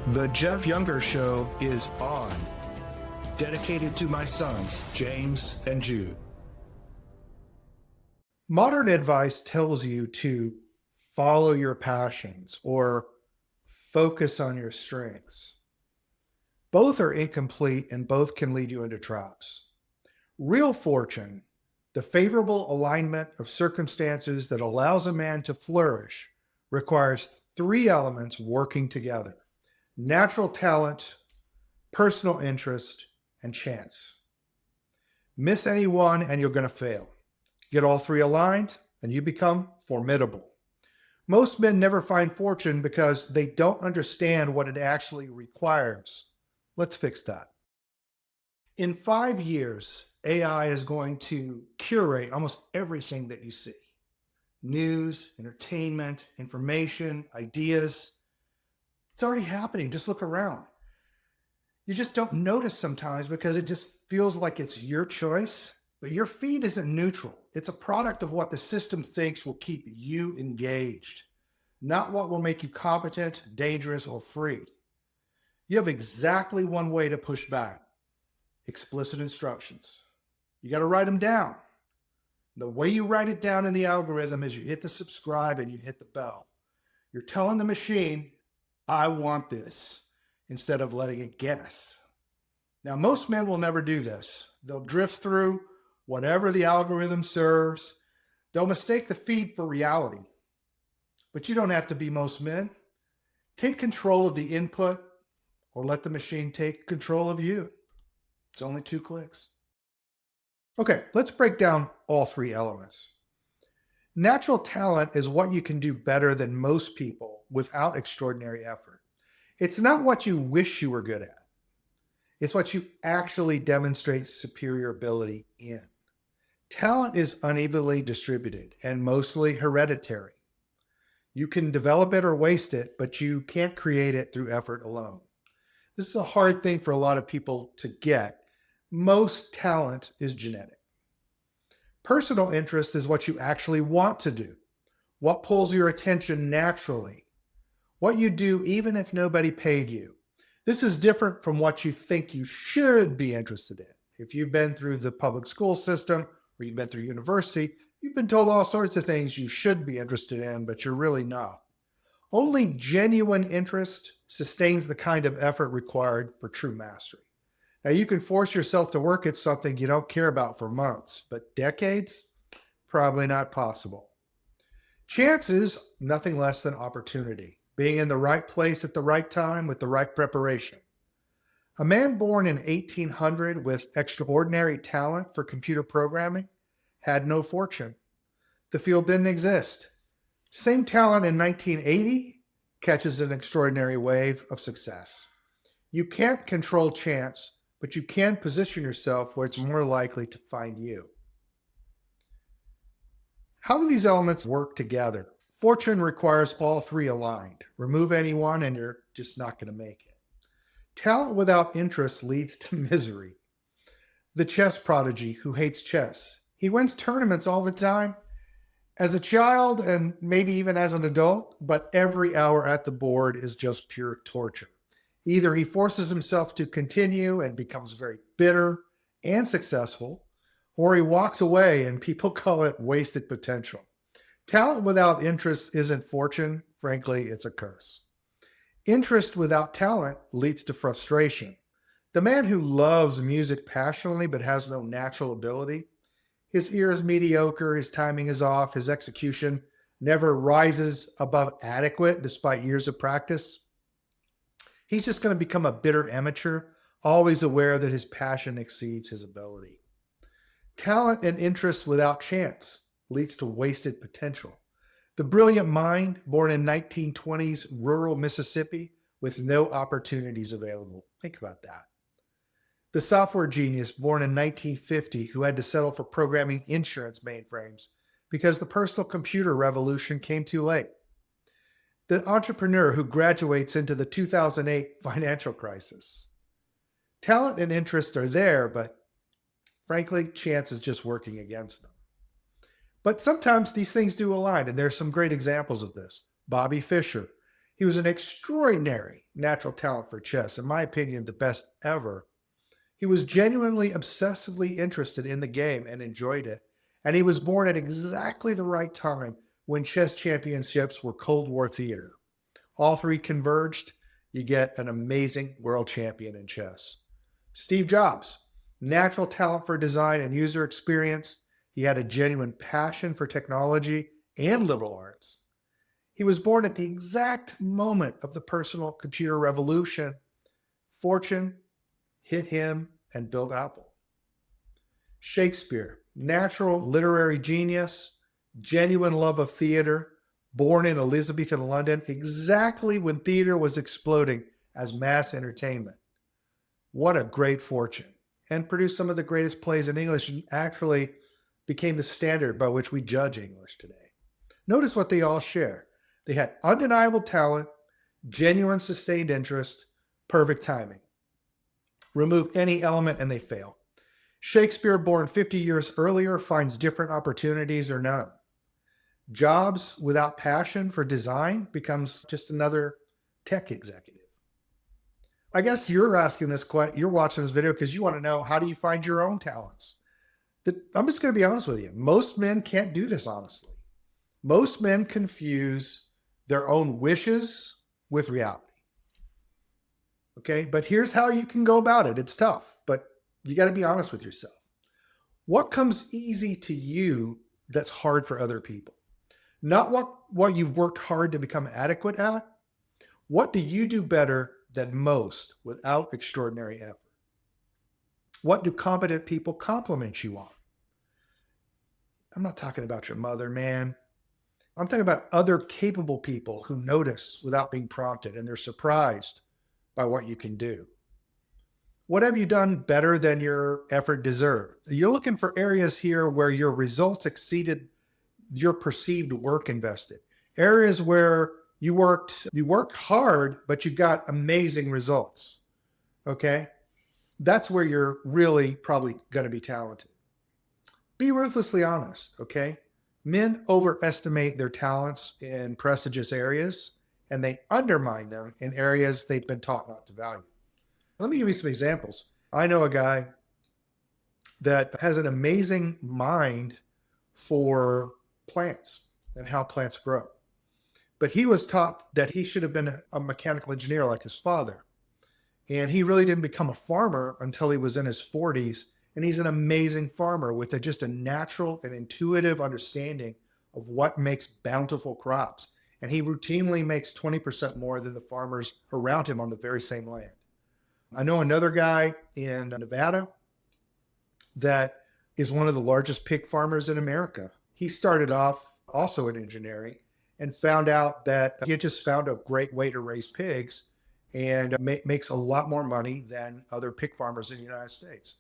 The Jeff Younger Show is on. Dedicated to my sons, James and Jude. Modern advice tells you to follow your passions or focus on your strengths. Both are incomplete and both can lead you into traps. Real fortune, the favorable alignment of circumstances that allows a man to flourish, requires three elements working together: natural talent, personal interest, and chance. Miss any one and you're going to fail. Get all three aligned and you become formidable. Most men never find fortune because they don't understand what it actually requires. Let's fix that. In 5 years, AI is going to curate almost everything that you see: news, entertainment, information, ideas. It's already happening. Just look around. You just don't notice sometimes because it just feels like it's your choice, but your feed isn't neutral. It's a product of what the system thinks will keep you engaged, not what will make you competent, dangerous, or free. You have exactly one way to push back: explicit instructions. You got to write them down. The way you write it down in the algorithm is you hit the subscribe and you hit the bell. You're telling the machine, I want this, instead of letting it guess. Now, most men will never do this. They'll drift through whatever the algorithm serves. They'll mistake the feed for reality. But you don't have to be most men. Take control of the input or let the machine take control of you. It's only 2 clicks. Okay, let's break down all three elements. Natural talent is what you can do better than most people without extraordinary effort. It's not what you wish you were good at. It's what you actually demonstrate superior ability in. Talent is unevenly distributed and mostly hereditary. You can develop it or waste it, but you can't create it through effort alone. This is a hard thing for a lot of people to get. Most talent is genetic. Personal interest is what you actually want to do, what pulls your attention naturally, what you do even if nobody paid you. This is different from what you think you should be interested in. If you've been through the public school system or you've been through university, you've been told all sorts of things you should be interested in, but you're really not. Only genuine interest sustains the kind of effort required for true mastery. Now, you can force yourself to work at something you don't care about for months, but decades? Probably not possible. Chance is nothing less than opportunity, being in the right place at the right time with the right preparation. A man born in 1800 with extraordinary talent for computer programming had no fortune. The field didn't exist. Same talent in 1980 catches an extraordinary wave of success. You can't control chance, but you can position yourself where it's more likely to find you. How do these elements work together? Fortune requires all three aligned. Remove any one and you're just not going to make it. Talent without interest leads to misery. The chess prodigy who hates chess. He wins tournaments all the time as a child and maybe even as an adult, but every hour at the board is just pure torture. Either he forces himself to continue and becomes very bitter and successful, or he walks away and people call it wasted potential. Talent without interest isn't fortune. Frankly, it's a curse. Interest without talent leads to frustration. The man who loves music passionately but has no natural ability, his ear is mediocre, his timing is off, his execution never rises above adequate despite years of practice. He's just going to become a bitter amateur, always aware that his passion exceeds his ability. Talent and interest without chance leads to wasted potential. The brilliant mind, born in 1920s rural Mississippi with no opportunities available. Think about that. The software genius, born in 1950, who had to settle for programming insurance mainframes because the personal computer revolution came too late. The entrepreneur who graduates into the 2008 financial crisis. Talent and interest are there, but frankly, chance is just working against them. But sometimes these things do align, and there's some great examples of this. Bobby Fischer. He was an extraordinary natural talent for chess, in my opinion, the best ever. He was genuinely obsessively interested in the game and enjoyed it. And he was born at exactly the right time when chess championships were Cold War theater. All three converged, you get an amazing world champion in chess. Steve Jobs, natural talent for design and user experience. He had a genuine passion for technology and liberal arts. He was born at the exact moment of the personal computer revolution. Fortune hit him and built Apple. Shakespeare, natural literary genius, genuine love of theater, born in Elizabethan London, exactly when theater was exploding as mass entertainment. What a great fortune. And produced some of the greatest plays in English and actually became the standard by which we judge English today. Notice what they all share. They had undeniable talent, genuine sustained interest, perfect timing. Remove any element and they fail. Shakespeare, born 50 years earlier, finds different opportunities or none. Jobs, without passion for design, becomes just another tech executive. I guess you're asking this question, you're watching this video because you want to know, how do you find your own talents? I'm just going to be honest with you. Most men can't do this, honestly. Most men confuse their own wishes with reality. Okay, but here's how you can go about it. It's tough, but you got to be honest with yourself. What comes easy to you that's hard for other people? Not what you've worked hard to become adequate at. What do you do better than most without extraordinary effort? What do competent people compliment you on? I'm not talking about your mother, man. I'm talking about other capable people who notice without being prompted and they're surprised by what you can do. What have you done better than your effort deserved? You're looking for areas here where your results exceeded your perceived work invested. Areas where you worked hard, but you got amazing results. Okay? That's where you're really probably going to be talented. Be ruthlessly honest, okay? Men overestimate their talents in prestigious areas, and they undermine them in areas they've been taught not to value. Let me give you some examples. I know a guy that has an amazing mind for plants and how plants grow. But he was taught that he should have been a mechanical engineer like his father. And he really didn't become a farmer until he was in his 40s. And he's an amazing farmer with just a natural and intuitive understanding of what makes bountiful crops. And he routinely makes 20% more than the farmers around him on the very same land. I know another guy in Nevada that is one of the largest pig farmers in America. He started off also in engineering and found out that he had just found a great way to raise pigs and makes a lot more money than other pig farmers in the United States.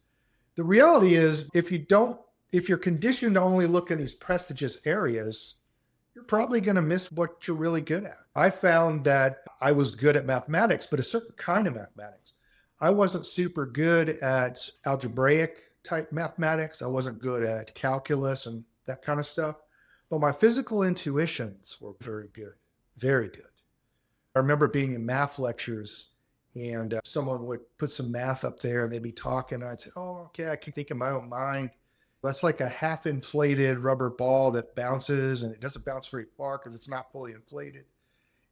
The reality is, if you're conditioned to only look in these prestigious areas, you're probably going to miss what you're really good at. I found that I was good at mathematics, but a certain kind of mathematics. I wasn't super good at algebraic type mathematics. I wasn't good at calculus and that kind of stuff. But my physical intuitions were very good, very good. I remember being in math lectures and someone would put some math up there and they'd be talking. And I'd say, oh, okay, I can think in my own mind. That's like a half inflated rubber ball that bounces and it doesn't bounce very far because it's not fully inflated.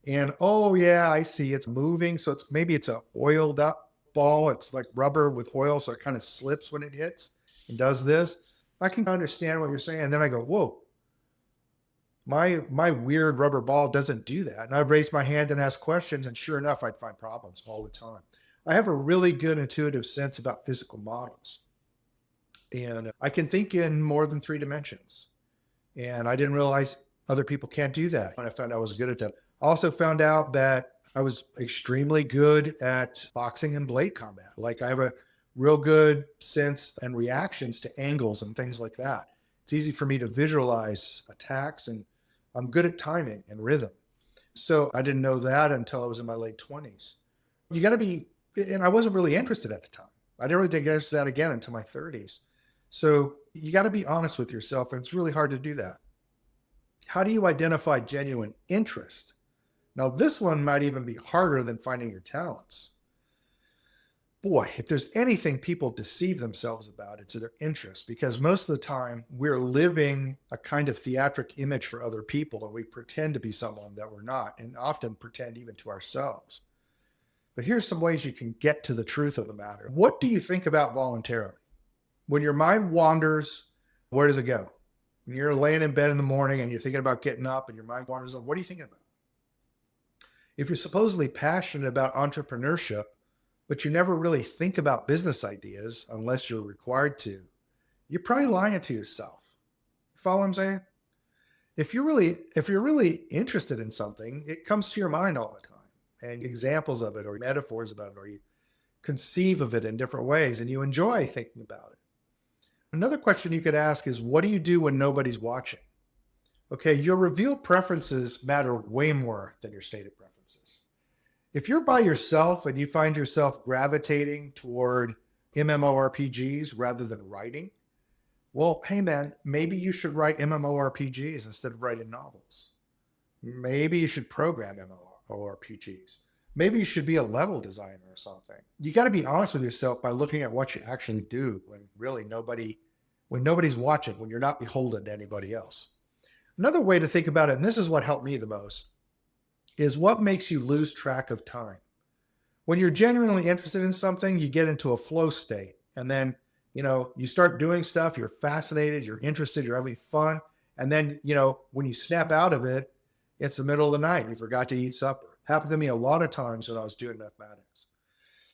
And oh yeah, I see it's moving. So maybe it's a oiled up ball. It's like rubber with oil. So it kind of slips when it hits and does this. I can understand what you're saying. And then I go, whoa, my weird rubber ball doesn't do that. And I'd raise my hand and ask questions. And sure enough, I'd find problems all the time. I have a really good intuitive sense about physical models. And I can think in more than 3 dimensions. And I didn't realize other people can't do that. And I found I was good at that. I also found out that I was extremely good at boxing and blade combat. Like I have a real good sense and reactions to angles and things like that. It's easy for me to visualize attacks and I'm good at timing and rhythm. So I didn't know that until I was in my late 20s. You got to be, and I wasn't really interested at the time. I didn't really get into that again until my 30s. So you got to be honest with yourself, and it's really hard to do that. How do you identify genuine interest? Now, this one might even be harder than finding your talents. Boy, if there's anything people deceive themselves about, it's their interest, because most of the time we're living a kind of theatric image for other people and we pretend to be someone that we're not, and often pretend even to ourselves. But here's some ways you can get to the truth of the matter. What do you think about voluntarily? When your mind wanders, where does it go? When you're laying in bed in the morning and you're thinking about getting up and your mind wanders, what are you thinking about? If you're supposedly passionate about entrepreneurship, but you never really think about business ideas unless you're required to, you're probably lying to yourself. Follow what I'm saying? If you're really interested in something, it comes to your mind all the time. And examples of it or metaphors about it, or you conceive of it in different ways and you enjoy thinking about it. Another question you could ask is, what do you do when nobody's watching? Okay, your revealed preferences matter way more than your stated preferences. If you're by yourself and you find yourself gravitating toward MMORPGs rather than writing, well, hey man, maybe you should write MMORPGs instead of writing novels. Maybe you should program MMORPGs. Maybe you should be a level designer or something. You got to be honest with yourself by looking at what you actually do when nobody's watching, when you're not beholden to anybody else. Another way to think about it, and this is what helped me the most, is what makes you lose track of time. When you're genuinely interested in something, you get into a flow state, and then, you start doing stuff, you're fascinated, you're interested, you're having fun. And then, when you snap out of it, it's the middle of the night. You forgot to eat supper. Happened to me a lot of times when I was doing mathematics.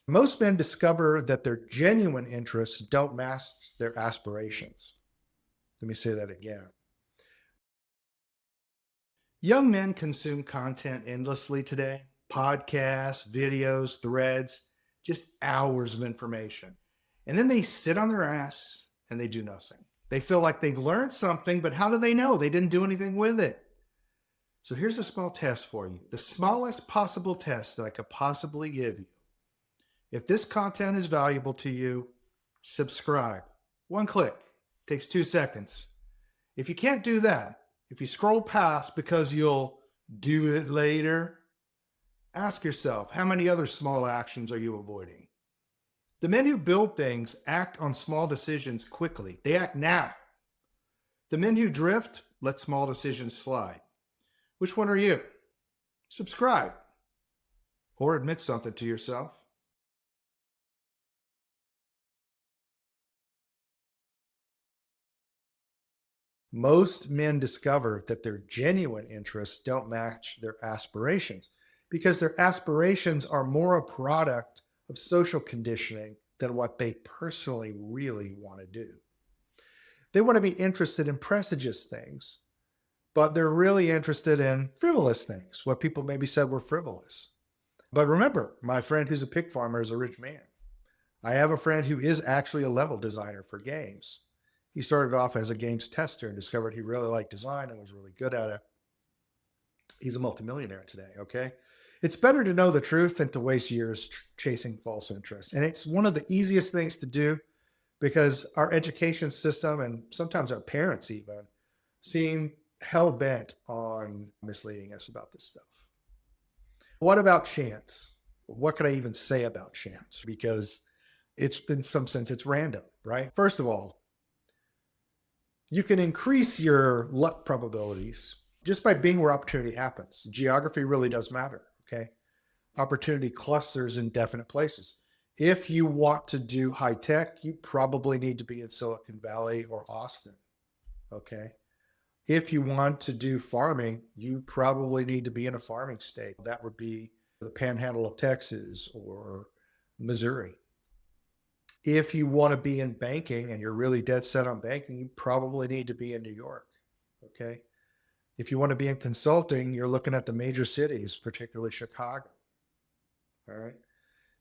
Most men discover that their genuine interests don't match their aspirations. Let me say that again. Young men consume content endlessly today. Podcasts, videos, threads, just hours of information. And then they sit on their ass and they do nothing. They feel like they've learned something, but how do they know? They didn't do anything with it. So here's a small test for you. The smallest possible test that I could possibly give you. If this content is valuable to you, subscribe. One click, takes 2 seconds. If you can't do that, if you scroll past because you'll do it later, ask yourself, how many other small actions are you avoiding? The men who build things act on small decisions quickly. They act now. The men who drift let small decisions slide. Which one are you? Subscribe or admit something to yourself. Most men discover that their genuine interests don't match their aspirations because their aspirations are more a product of social conditioning than what they personally really want to do. They want to be interested in prestigious things, but they're really interested in frivolous things, what people maybe said were frivolous. But remember, my friend who's a pig farmer is a rich man. I have a friend who is actually a level designer for games. He started off as a games tester and discovered he really liked design and was really good at it. He's a multimillionaire today, okay? It's better to know the truth than to waste years chasing false interests. And it's one of the easiest things to do because our education system and sometimes our parents even seem hell-bent on misleading us about this stuff. What about chance? What could I even say about chance? Because it's, in some sense, it's random, right? First of all, you can increase your luck probabilities just by being where opportunity happens. Geography really does matter, okay? Opportunity clusters in definite places. If you want to do high tech, you probably need to be in Silicon Valley or Austin, okay? If you want to do farming, you probably need to be in a farming state. That would be the panhandle of Texas or Missouri. If you want to be in banking and you're really dead set on banking, you probably need to be in New York, okay? If you want to be in consulting, you're looking at the major cities, particularly Chicago, all right?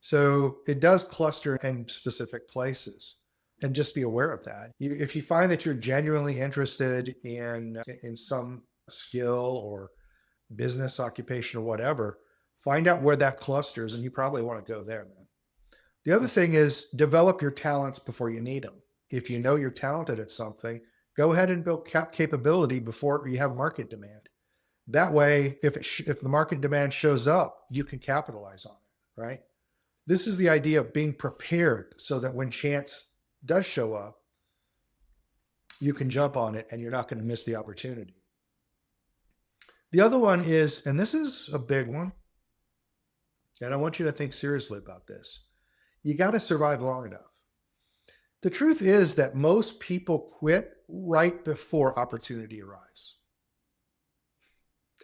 So it does cluster in specific places. And just be aware of that. If you find that you're genuinely interested in some skill or business occupation or whatever, find out where that clusters, and you probably want to go there, man. The other thing is develop your talents before you need them. If you know you're talented at something, go ahead and build capability before you have market demand. That way, if the market demand shows up, you can capitalize on it, right? This is the idea of being prepared so that when chance does show up, you can jump on it and you're not going to miss the opportunity. The other one is, and this is a big one, and I want you to think seriously about this. You got to survive long enough. The truth is that most people quit right before opportunity arrives.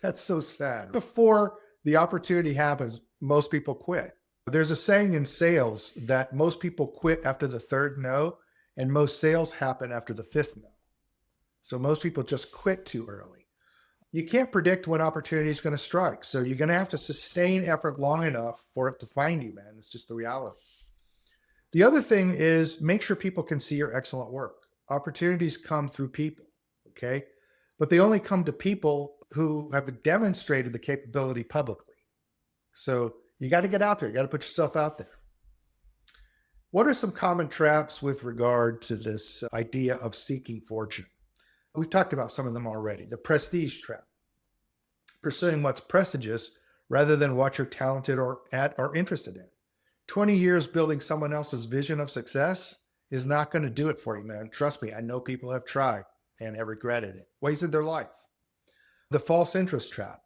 That's so sad. Before the opportunity happens, most people quit. There's a saying in sales that most people quit after the third no, and most sales happen after the fifth no. So most people just quit too early. You can't predict when opportunity is going to strike. So you're going to have to sustain effort long enough for it to find you, man. It's just the reality. The other thing is make sure people can see your excellent work. Opportunities come through people, okay? But they only come to people who have demonstrated the capability publicly. So you got to get out there. You got to put yourself out there. What are some common traps with regard to this idea of seeking fortune? We've talked about some of them already. The prestige trap, pursuing what's prestigious rather than what you're talented or interested in. 20 years building someone else's vision of success is not going to do it for you, man. Trust me, I know people have tried and have regretted it. Wasted their life. The false interest trap,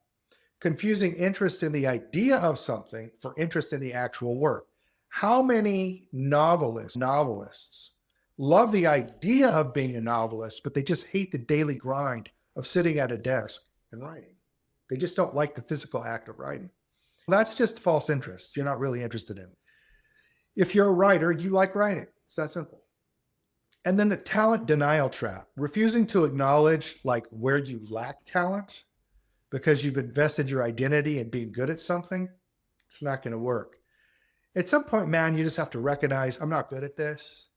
confusing interest in the idea of something for interest in the actual work. How many novelists love the idea of being a novelist, but they just hate the daily grind of sitting at a desk and writing? They just don't like the physical act of writing. That's just false interest. You're not really interested in it. If you're a writer, you like writing. It's that simple. And then the talent denial trap, refusing to acknowledge like where you lack talent because you've invested your identity in being good at something. It's not going to work. At some point, man, you just have to recognize I'm not good at this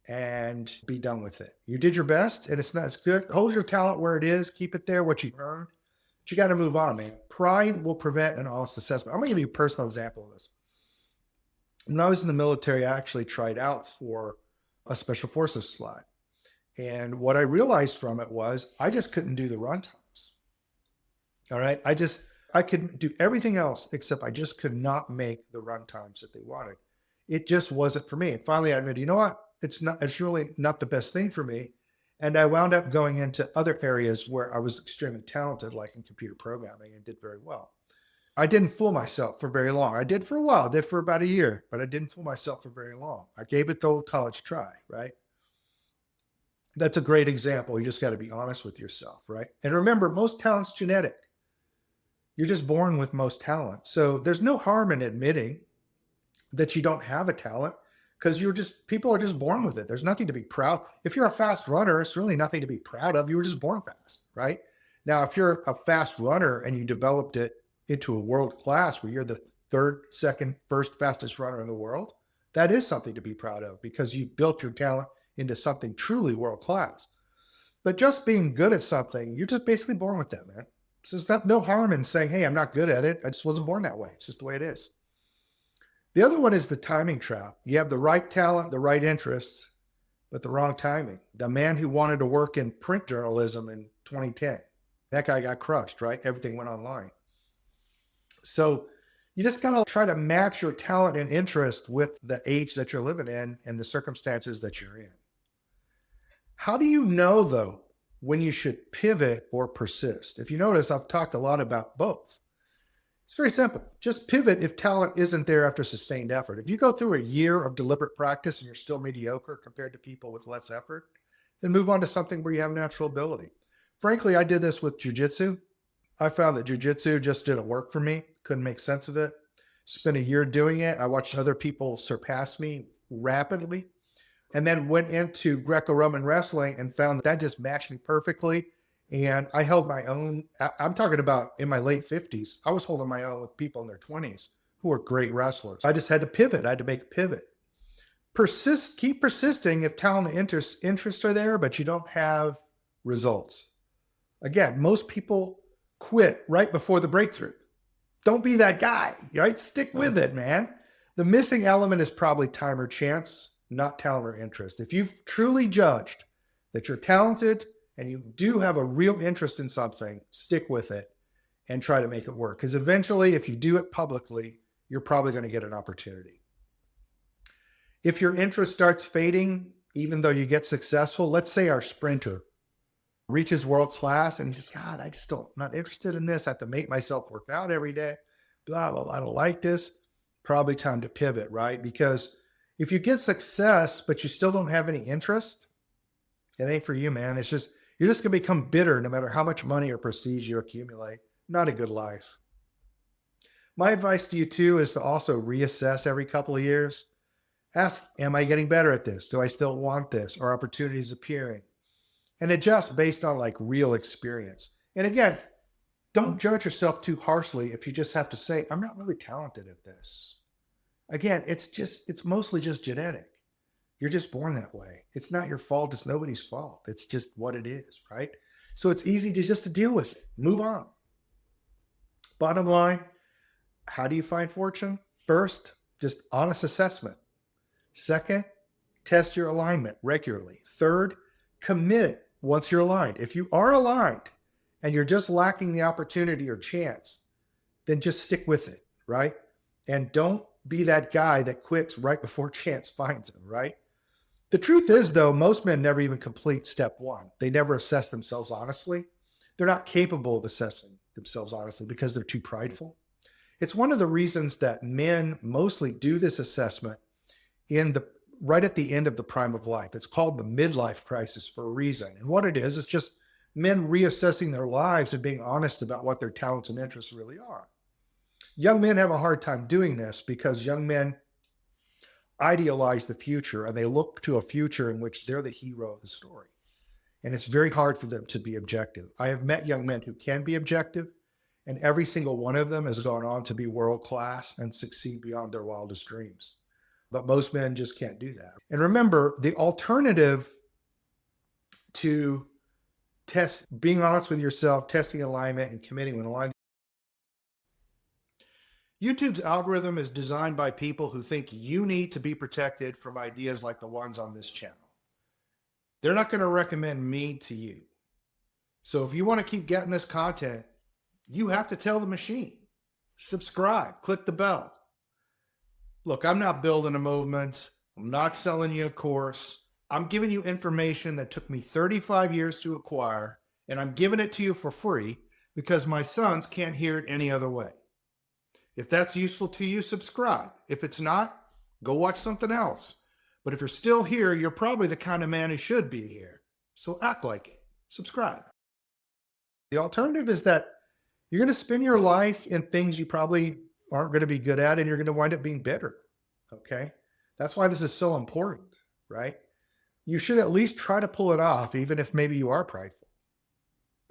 and be done with it. You did your best and it's not as good. Hold your talent where it is. Keep it there, what you've earned. But you got to move on, man. Pride will prevent an honest assessment. I'm going to give you a personal example of this. When I was in the military, I actually tried out for a special forces slot. And what I realized from it was I just couldn't do the run times. All right. I could do everything else except I just could not make the run times that they wanted. It just wasn't for me. And finally I admitted, you know what? It's really not the best thing for me. And I wound up going into other areas where I was extremely talented, like in computer programming, and did very well. I didn't fool myself for very long. I did for a while, I did for about a year, but I didn't fool myself for very long. I gave it the old college try, right? That's a great example. You just got to be honest with yourself, right? And remember, most talent's genetic. You're just born with most talent. So there's no harm in admitting that you don't have a talent because people are just born with it. There's nothing to be proud. If you're a fast runner, it's really nothing to be proud of. You were just born fast, right? Now, if you're a fast runner and you developed it into a world class where you're the third, second, first fastest runner in the world, that is something to be proud of because you built your talent into something truly world class. But just being good at something, you're just basically born with that, man. So there's no harm in saying, hey, I'm not good at it. I just wasn't born that way. It's just the way it is. The other one is the timing trap. You have the right talent, the right interests, but the wrong timing. The man who wanted to work in print journalism in 2010, that guy got crushed, right? Everything went online. So you just got to try to match your talent and interest with the age that you're living in and the circumstances that you're in. How do you know, though, when you should pivot or persist? If you notice, I've talked a lot about both. It's very simple. Just pivot if talent isn't there after sustained effort. If you go through a year of deliberate practice and you're still mediocre compared to people with less effort, then move on to something where you have natural ability. Frankly, I did this with jiu-jitsu. I found that jiu-jitsu just didn't work for me. Couldn't make sense of it. Spent a year doing it. I watched other people surpass me rapidly. And then went into Greco-Roman wrestling and found that just matched me perfectly. And I held my own. I'm talking about in my late 50s. I was holding my own with people in their 20s who were great wrestlers. I just had to pivot. I had to make a pivot. Keep persisting if talent and interests are there, but you don't have results. Again, most people quit right before the breakthrough. Don't be that guy, right? Stick with it, man. The missing element is probably time or chance, not talent or interest. If you've truly judged that you're talented and you do have a real interest in something, stick with it and try to make it work. Because eventually, if you do it publicly, you're probably going to get an opportunity. If your interest starts fading, even though you get successful, let's say our sprinter reaches world class and he says, God, I'm not interested in this. I have to make myself work out every day. Blah, blah, blah. I don't like this. Probably time to pivot, right? Because if you get success, but you still don't have any interest, it ain't for you, man. It's just, you're just going to become bitter no matter how much money or prestige you accumulate. Not a good life. My advice to you too is to also reassess every couple of years. Ask, am I getting better at this? Do I still want this? Are opportunities appearing? And adjust based on like real experience. And again, don't judge yourself too harshly if you just have to say, I'm not really talented at this. Again, it's mostly just genetic. You're just born that way. It's not your fault. It's nobody's fault. It's just what it is, right? So it's easy to deal with it. Move on. Bottom line, how do you find fortune? First, just honest assessment. Second, test your alignment regularly. Third, commit once you're aligned. If you are aligned and you're just lacking the opportunity or chance, then just stick with it, right? And don't be that guy that quits right before chance finds him, right? The truth is, though, most men never even complete step one. They never assess themselves honestly. They're not capable of assessing themselves honestly because they're too prideful. It's one of the reasons that men mostly do this assessment right at the end of the prime of life. It's called the midlife crisis for a reason. And what it is just men reassessing their lives and being honest about what their talents and interests really are. Young men have a hard time doing this because young men idealize the future and they look to a future in which they're the hero of the story. And it's very hard for them to be objective. I have met young men who can be objective, and every single one of them has gone on to be world class and succeed beyond their wildest dreams. But most men just can't do that. And remember, the alternative to being honest with yourself, testing alignment, and committing when aligned. YouTube's algorithm is designed by people who think you need to be protected from ideas like the ones on this channel. They're not going to recommend me to you. So if you want to keep getting this content, you have to tell the machine. Subscribe, click the bell. Look, I'm not building a movement. I'm not selling you a course. I'm giving you information that took me 35 years to acquire, and I'm giving it to you for free because my sons can't hear it any other way. If that's useful to you, subscribe. If it's not, go watch something else. But if you're still here, you're probably the kind of man who should be here. So act like it. Subscribe. The alternative is that you're going to spend your life in things you probably aren't going to be good at, and you're going to wind up being bitter. Okay? That's why this is so important, right? You should at least try to pull it off, even if maybe you are prideful.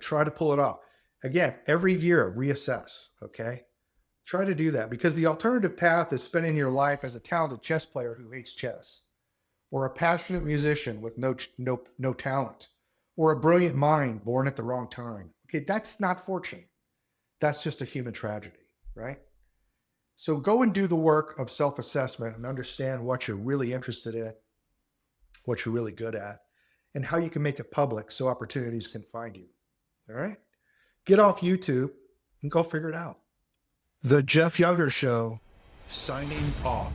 Try to pull it off. Again, every year, reassess, okay? Try to do that, because the alternative path is spending your life as a talented chess player who hates chess, or a passionate musician with no talent, or a brilliant mind born at the wrong time. Okay, that's not fortune. That's just a human tragedy, right? So go and do the work of self-assessment and understand what you're really interested in, what you're really good at, and how you can make it public so opportunities can find you. All right? Get off YouTube and go figure it out. The Jeff Younger Show, signing off.